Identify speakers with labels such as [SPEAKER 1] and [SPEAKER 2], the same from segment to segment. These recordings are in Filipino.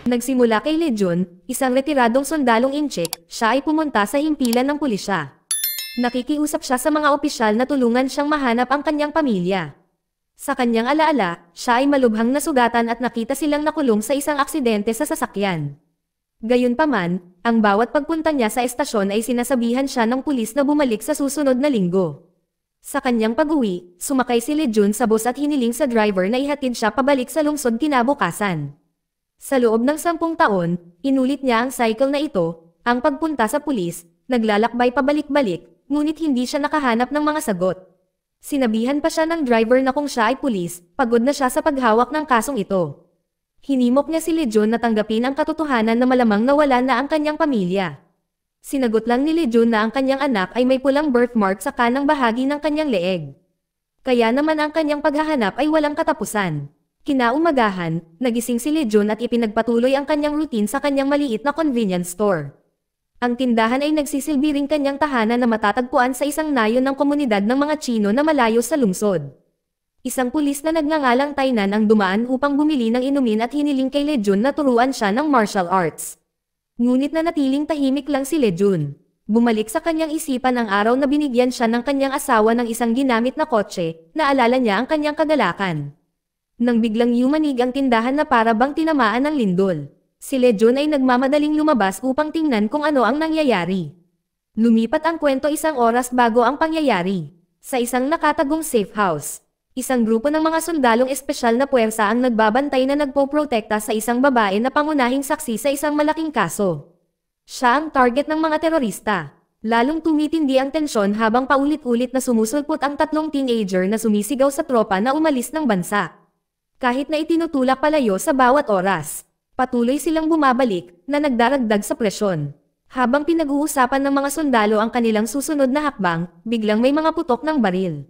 [SPEAKER 1] Nagsimula kay Legion, isang retiradong sundalong incheck, siya ay pumunta sa himpilan ng pulisya. Nakikiusap siya sa mga opisyal na tulungan siyang mahanap ang kanyang pamilya. Sa kanyang alaala, siya ay malubhang nasugatan at nakita silang nakulong sa isang aksidente sa sasakyan. Gayunpaman, ang bawat pagpunta niya sa estasyon ay sinasabihan siya ng pulis na bumalik sa susunod na linggo. Sa kanyang pag-uwi, sumakay si Legion sa bus at hiniling sa driver na ihatid siya pabalik sa lungsod kinabukasan. Sa loob ng 10 taon, inulit niya ang cycle na ito, ang pagpunta sa pulis, naglalakbay pabalik-balik, ngunit hindi siya nakahanap ng mga sagot. Sinabihan pa siya ng driver na kung siya ay pulis, pagod na siya sa paghawak ng kasong ito. Hinimok niya si Legion na tanggapin ang katotohanan na malamang nawala na ang kanyang pamilya. Sinagot lang ni Legion na ang kanyang anak ay may pulang birthmark sa kanang bahagi ng kanyang leeg. Kaya naman ang kanyang paghahanap ay walang katapusan. Kinaumagahan, nagising si Legion at ipinagpatuloy ang kanyang routine sa kanyang maliit na convenience store. Ang tindahan ay nagsisilbi ring kanyang tahanan na matatagpuan sa isang nayon ng komunidad ng mga Chino na malayo sa lungsod. Isang pulis na nagngangalang Tainan ang dumaan upang bumili ng inumin at hiniling kay Legion na turuan siya ng martial arts. Ngunit nanatiling tahimik lang si Legion. Bumalik sa kanyang isipan ang araw na binigyan siya ng kanyang asawa ng isang ginamit na kotse, naalala niya ang kanyang kagalakan. Nang biglang yumanig ang tindahan na para bang tinamaan ng lindol, si Legion ay nagmamadaling lumabas upang tingnan kung ano ang nangyayari. Lumipat ang kwento isang oras bago ang pangyayari. Sa isang nakatagong safe house, isang grupo ng mga sundalong espesyal na puwersa ang nagbabantay na nagpoprotekta sa isang babae na pangunahing saksi sa isang malaking kaso. Siya ang target ng mga terorista. Lalong tumitindi ang tensyon habang paulit-ulit na sumusulpot ang 3 teenager na sumisigaw sa tropa na umalis ng bansa. Kahit na itinutulak palayo sa bawat oras, patuloy silang bumabalik na nagdaragdag sa presyon. Habang pinag-uusapan ng mga sundalo ang kanilang susunod na hakbang, biglang may mga putok ng baril.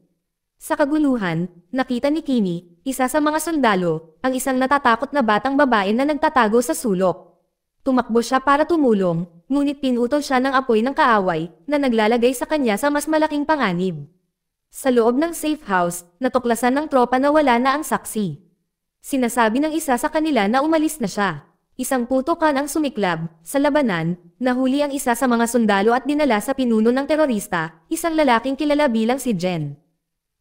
[SPEAKER 1] Sa kaguluhan, nakita ni Kimi, isa sa mga sundalo, ang isang natatakot na batang babae na nagtatago sa sulok. Tumakbo siya para tumulong, ngunit pinutol siya ng apoy ng kaaway na naglalagay sa kanya sa mas malaking panganib. Sa loob ng safe house, natuklasan ng tropa na wala na ang saksi. Sinasabi ng isa sa kanila na umalis na siya. Isang putukan ang sumiklab. Sa labanan, nahuli ang isa sa mga sundalo at dinala sa pinuno ng terorista, isang lalaking kilala bilang si Jen.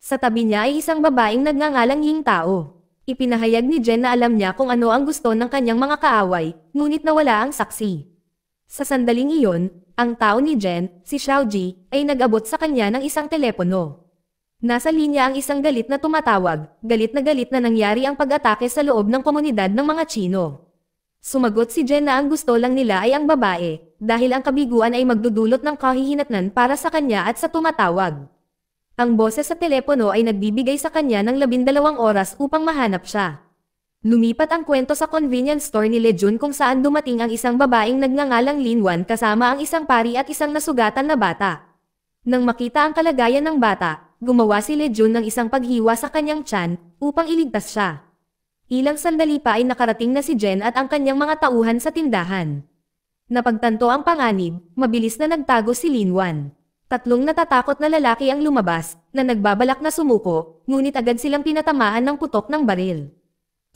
[SPEAKER 1] Sa tabi niya ay isang babaeng nagngangalang Ying Tao. Ipinahayag ni Jen na alam niya kung ano ang gusto ng kanyang mga kaaway, ngunit nawala ang saksi. Sa sandaling iyon, ang tao ni Jen, si Xiaoji, ay nag-abot sa kanya ng isang telepono. Nasa linya ang isang galit na tumatawag, galit na nangyari ang pag-atake sa loob ng komunidad ng mga Chino. Sumagot si Jen na ang gusto lang nila ay ang babae, dahil ang kabiguan ay magdudulot ng kahihinatnan para sa kanya at sa tumatawag. Ang boses sa telepono ay nagbibigay sa kanya ng 12 oras upang mahanap siya. Lumipat ang kwento sa convenience store ni Legion kung saan dumating ang isang babaeng nagngangalang Linwan kasama ang isang pari at isang nasugatan na bata. Nang makita ang kalagayan ng bata, gumawa si Legion ng isang paghiwa sa kanyang tiyan upang iligtas siya. Ilang sandali pa ay nakarating na si Jen at ang kanyang mga tauhan sa tindahan. Napagtanto ang panganib, mabilis na nagtago si Linwan. 3 natatakot na lalaki ang lumabas, na nagbabalak na sumuko, ngunit agad silang pinatamaan ng putok ng baril.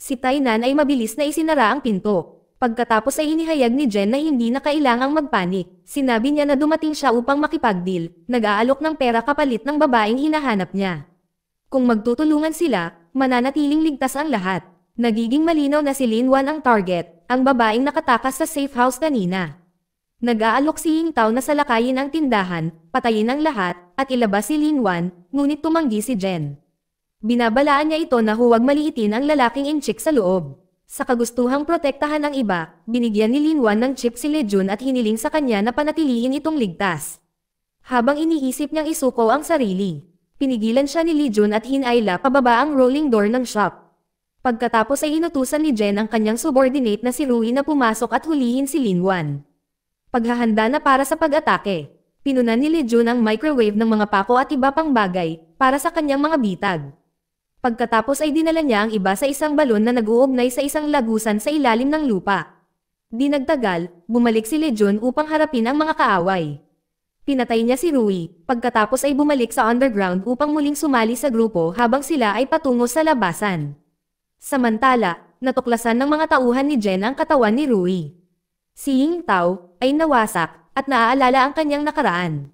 [SPEAKER 1] Si Tainan ay mabilis na isinara ang pinto. Pagkatapos ay inihayag ni Jen na hindi na kailangang magpanik. Sinabi niya na dumating siya upang makipag-deal, nag-aalok ng pera kapalit ng babaeng hinahanap niya. Kung magtutulungan sila, mananatiling ligtas ang lahat. Nagiging malinaw na si Linwan ang target, ang babaeng nakatakas sa safe house kanina. Nag-aalok si Ying Tao na salakayin ang tindahan, patayin ang lahat, at ilabas si Linwan, ngunit tumanggi si Jen. Binabalaan niya ito na huwag maliitin ang lalaking inchik sa loob. Sa kagustuhang protektahan ang iba, binigyan ni Linwan ng chip si Legion at hiniling sa kanya na panatilihin itong ligtas. Habang iniisip niyang isuko ang sarili, pinigilan siya ni Legion at hinayla pababa ang rolling door ng shop. Pagkatapos ay inutusan ni Jen ang kanyang subordinate na si Rui na pumasok at hulihin si Linwan. Paghahanda na para sa pag-atake, pinunan ni Legion ang microwave ng mga pako at iba pang bagay para sa kanyang mga bitag. Pagkatapos ay dinala niya ang iba sa isang balon na nag-uugnay sa isang lagusan sa ilalim ng lupa. Di nagtagal, bumalik si Legion upang harapin ang mga kaaway. Pinatay niya si Rui, pagkatapos ay bumalik sa underground upang muling sumali sa grupo habang sila ay patungo sa labasan. Samantala, natuklasan ng mga tauhan ni Jen ang katawan ni Rui. Si Ying Tao ay nawasak at naaalala ang kanyang nakaraan.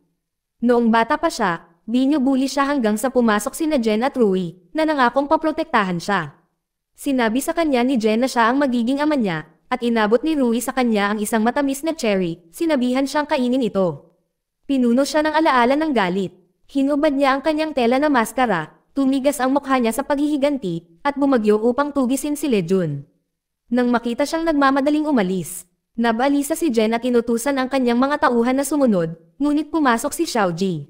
[SPEAKER 1] Noong bata pa siya, binubuli siya hanggang sa pumasok sina Jen at Rui na nangakong paprotektahan siya. Sinabi sa kanya ni Jen na siya ang magiging ama niya at inabot ni Rui sa kanya ang isang matamis na cherry, sinabihan siyang kainin ito. Pinuno siya ng alaala ng galit. Hinubad niya ang kanyang tela na maskara, tumigas ang mukha niya sa paghihiganti at bumagyo upang tugisin si Lejun. Nang makita siyang nagmamadaling umalis, nabalisa si Jen at inutusan ang kanyang mga tauhan na sumunod, ngunit pumasok si Xiaoji.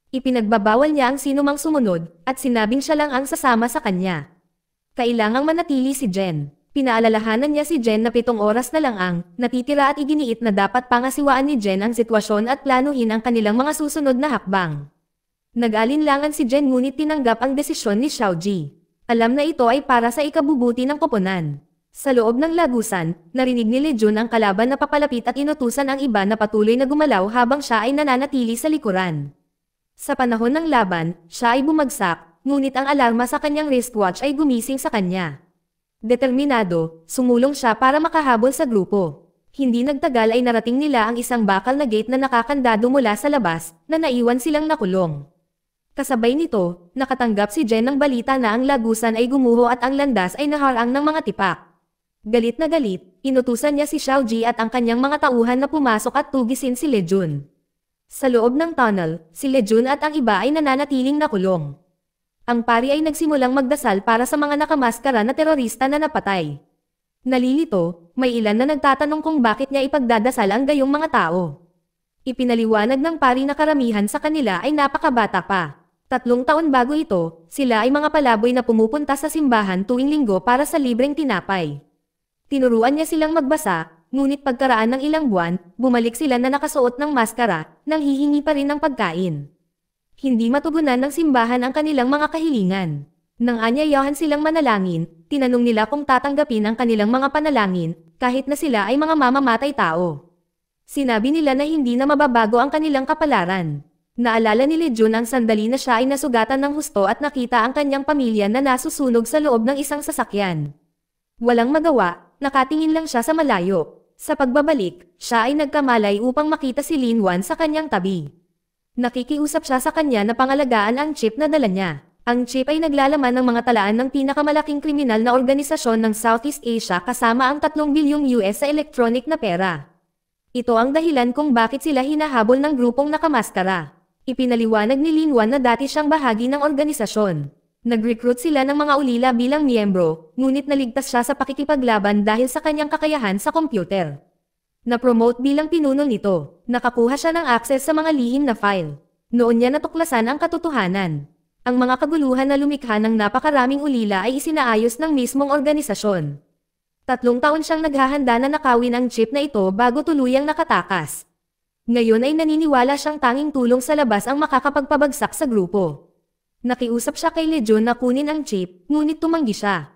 [SPEAKER 1] Ipinagbabawal niya ang sinumang sumunod at sinabing siya lang ang sasama sa kanya. Kailangang manatili si Jen. Pinaalalahanan niya si Jen na 7 oras na lang ang natitira at iginiit na dapat pangasiwaan ni Jen ang sitwasyon at planuhin ang kanilang mga susunod na hakbang. Nag-alinlangan si Jen ngunit tinanggap ang desisyon ni Xiaoji. Alam na ito ay para sa ikabubuti ng koponan. Sa loob ng lagusan, narinig ni Lejun ang kalaban na papalapit at inutusan ang iba na patuloy na gumalaw habang siya ay nananatili sa likuran. Sa panahon ng laban, siya ay bumagsak, ngunit ang alarma sa kanyang wristwatch ay gumising sa kanya. Determinado, sumulong siya para makahabol sa grupo. Hindi nagtagal ay narating nila ang isang bakal na gate na nakakandado mula sa labas, na naiwan silang nakulong. Kasabay nito, nakatanggap si Jen ng balita na ang lagusan ay gumuho at ang landas ay naharang ng mga tipak. Galit na galit, inutusan niya si Xiaoji at ang kanyang mga tauhan na pumasok at tugisin si Lejun. Sa loob ng tunnel, si Lejun at ang iba ay nananatiling nakulong. Ang pari ay nagsimulang magdasal para sa mga nakamaskara na terorista na napatay. Nalilito, may ilan na nagtatanong kung bakit niya ipagdadasal ang gayong mga tao. Ipinaliwanag ng pari na karamihan sa kanila ay napakabata pa. 3 taon bago ito, sila ay mga palaboy na pumupunta sa simbahan tuwing linggo para sa libreng tinapay. Tinuruan niya silang magbasa, ngunit pagkaraan ng ilang buwan, bumalik sila na nakasuot ng maskara, nang hihingi pa rin ng pagkain. Hindi matugunan ng simbahan ang kanilang mga kahilingan. Nang anyayahan silang manalangin, tinanong nila kung tatanggapin ang kanilang mga panalangin, kahit na sila ay mga mamamatay tao. Sinabi nila na hindi na mababago ang kanilang kapalaran. Naalala ni Lejun ang sandali na siya ay nasugatan ng husto at nakita ang kanyang pamilya na nasusunog sa loob ng isang sasakyan. Walang magawa, nakatingin lang siya sa malayo. Sa pagbabalik, siya ay nagkamalay upang makita si Lin Wan sa kanyang tabi. Nakikiusap siya sa kanya na pangalagaan ang chip na dala niya. Ang chip ay naglalaman ng mga talaan ng pinakamalaking kriminal na organisasyon ng Southeast Asia kasama ang 3 bilyong US sa electronic na pera. Ito ang dahilan kung bakit sila hinahabol ng grupong nakamaskara. Ipinaliwanag ni Lin Wan na dati siyang bahagi ng organisasyon. Nag-recruit sila ng mga ulila bilang miyembro, ngunit naligtas siya sa pakikipaglaban dahil sa kanyang kakayahan sa kompyuter. Na-promote bilang pinuno nito, nakakuha siya ng access sa mga lihim na file. Noon niya natuklasan ang katotohanan. Ang mga kaguluhan na lumikha ng napakaraming ulila ay isinaayos ng mismong organisasyon. 3 taon siyang naghahanda na nakawin ang chip na ito bago tuluyang nakatakas. Ngayon ay naniniwala siyang tanging tulong sa labas ang makakapagpabagsak sa grupo. Nakiusap siya kay Lejun na kunin ang chip, ngunit tumanggi siya.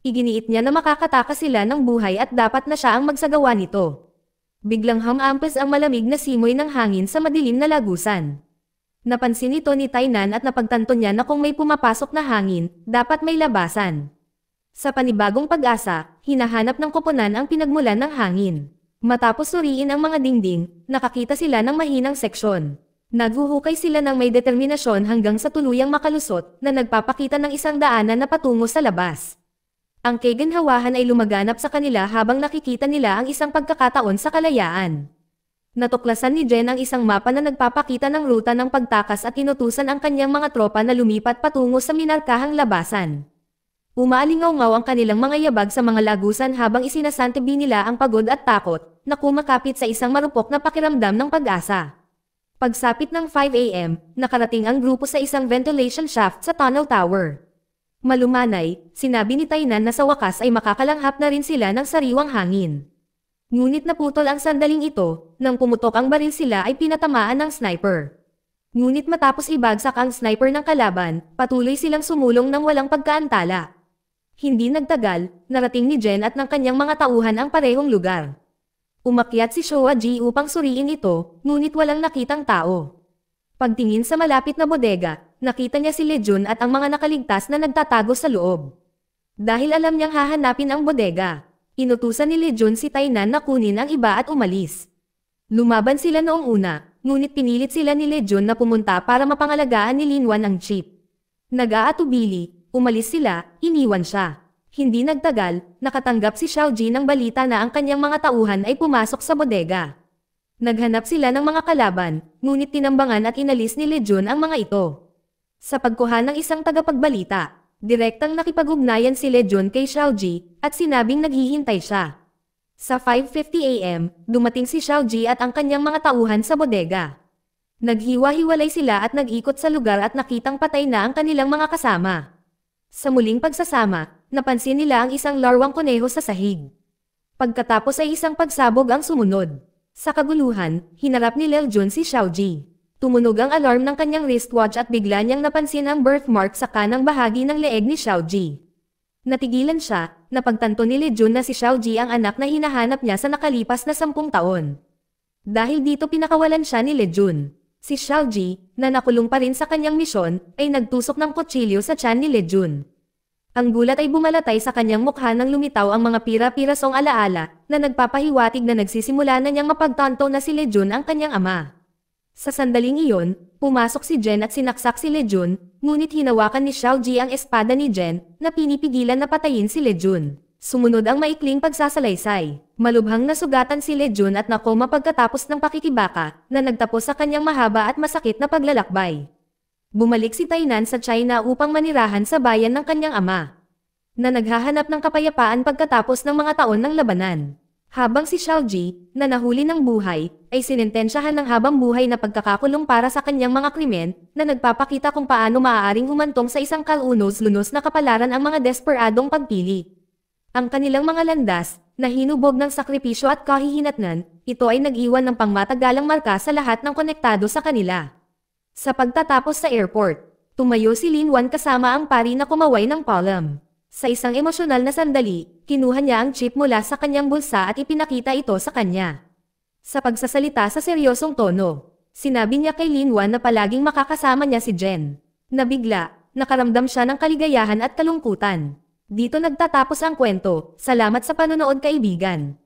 [SPEAKER 1] Iginiit niya na makakatakas sila ng buhay at dapat na siya ang magsagawa nito. Biglang hamampas ang malamig na simoy ng hangin sa madilim na lagusan. Napansin ito ni Tainan at napagtanto niya na kung may pumapasok na hangin, dapat may labasan. Sa panibagong pag-asa, hinahanap ng koponan ang pinagmulan ng hangin. Matapos suriin ang mga dingding, nakakita sila ng mahinang seksyon. Naghuhukay sila ng may determinasyon hanggang sa tuluyang makalusot na nagpapakita ng isang daanan na patungo sa labas. Ang kaginhawahan ay lumaganap sa kanila habang nakikita nila ang isang pagkakataon sa kalayaan. Natuklasan ni Jen ang isang mapa na nagpapakita ng ruta ng pagtakas at inutusan ang kanyang mga tropa na lumipat patungo sa minarkahang labasan. Umaalingaw-ngaw ang kanilang mga yabag sa mga lagusan habang isinasantabi nila ang pagod at takot na kumakapit sa isang marupok na pakiramdam ng pag-asa. Pagsapit ng 5 AM, nakarating ang grupo sa isang ventilation shaft sa tunnel tower. Malumanay, sinabi ni Tainan na sa wakas ay makakalanghap na rin sila ng sariwang hangin. Ngunit naputol ang sandaling ito, nang pumutok ang baril sila ay pinatamaan ng sniper. Ngunit matapos ibagsak ang sniper ng kalaban, patuloy silang sumulong ng walang pagkaantala. Hindi nagtagal, narating ni Jen at ng kanyang mga tauhan ang parehong lugar. Umakyat si Showa-ji upang suriin ito, ngunit walang nakitang tao. Pagtingin sa malapit na bodega, nakita niya si Lejun at ang mga nakaligtas na nagtatago sa loob. Dahil alam niyang hahanapin ang bodega, inutusan ni Lejun si Tainan na kunin ang iba at umalis. Lumaban sila noong una, ngunit pinilit sila ni Lejun na pumunta para mapangalagaan ni Linwan ang jeep. Nag-aatubili, umalis sila, iniwan siya. Hindi nagtagal, nakatanggap si Xiaoji ng balita na ang kanyang mga tauhan ay pumasok sa bodega. Naghanap sila ng mga kalaban, ngunit tinambangan at inalis ni Lejun ang mga ito. Sa pagkuha ng isang tagapagbalita, direktang nakipag-ugnayan si Lejun kay Xiaoji at sinabing naghihintay siya. Sa 5:50 AM, dumating si Xiaoji at ang kanyang mga tauhan sa bodega. Naghiwa-hiwalay sila at nag-ikot sa lugar at nakitang patay na ang kanilang mga kasama. Sa muling pagsasama, napansin nila ang isang larwang kuneho sa sahig. Pagkatapos ay isang pagsabog ang sumunod. Sa kaguluhan, hinarap ni Lejun si Xiaoji. Tumunog ang alarm ng kanyang wristwatch at bigla niyang napansin ang birthmark sa kanang bahagi ng leeg ni Xiaoji. Natigilan siya, napagtanto ni Lejun na si Xiaoji ang anak na hinahanap niya sa nakalipas na 10 taon. Dahil dito pinakawalan siya ni Lejun. Si Xiaoji, na nakulong pa rin sa kanyang misyon, ay nagtusok ng kutsilyo sa tiyan ni Lejun. Ang gulat ay bumalatay sa kanyang mukha nang lumitaw ang mga pira-pirasong alaala na nagpapahiwatig na nagsisimula na niyang mapagtanto na si Lejun ang kanyang ama. Sa sandaling iyon, pumasok si Jen at sinaksak si Lejun, ngunit hinawakan ni Xiaoji ang espada ni Jen na pinipigilan na patayin si Lejun. Sumunod ang maikling pagsasalaysay. Malubhang nasugatan si Lejun at nakoma pagkatapos ng pakikibaka na nagtapos sa kanyang mahaba at masakit na paglalakbay. Bumalik si Tainan sa China upang manirahan sa bayan ng kanyang ama, na naghahanap ng kapayapaan pagkatapos ng mga taon ng labanan. Habang si Xiaoji, na nahuli ng buhay, ay sinintensyahan ng habang buhay na pagkakakulong para sa kanyang mga krimen, na nagpapakita kung paano maaaring humantong sa isang kalunos-lunos na kapalaran ang mga desperadong pagpili. Ang kanilang mga landas, na hinubog ng sakripisyo at kahihinatnan, ito ay nag-iwan ng pangmatagalang marka sa lahat ng konektado sa kanila. Sa pagtatapos sa airport, tumayo si Linwan kasama ang pari na kumaway ng palm. Sa isang emosyonal na sandali, kinuha niya ang chip mula sa kanyang bulsa at ipinakita ito sa kanya. Sa pagsasalita sa seryosong tono, sinabi niya kay Linwan na palaging makakasama niya si Jen. Nabigla, nakaramdam siya ng kaligayahan at kalungkutan. Dito nagtatapos ang kwento. Salamat sa panonood kaibigan.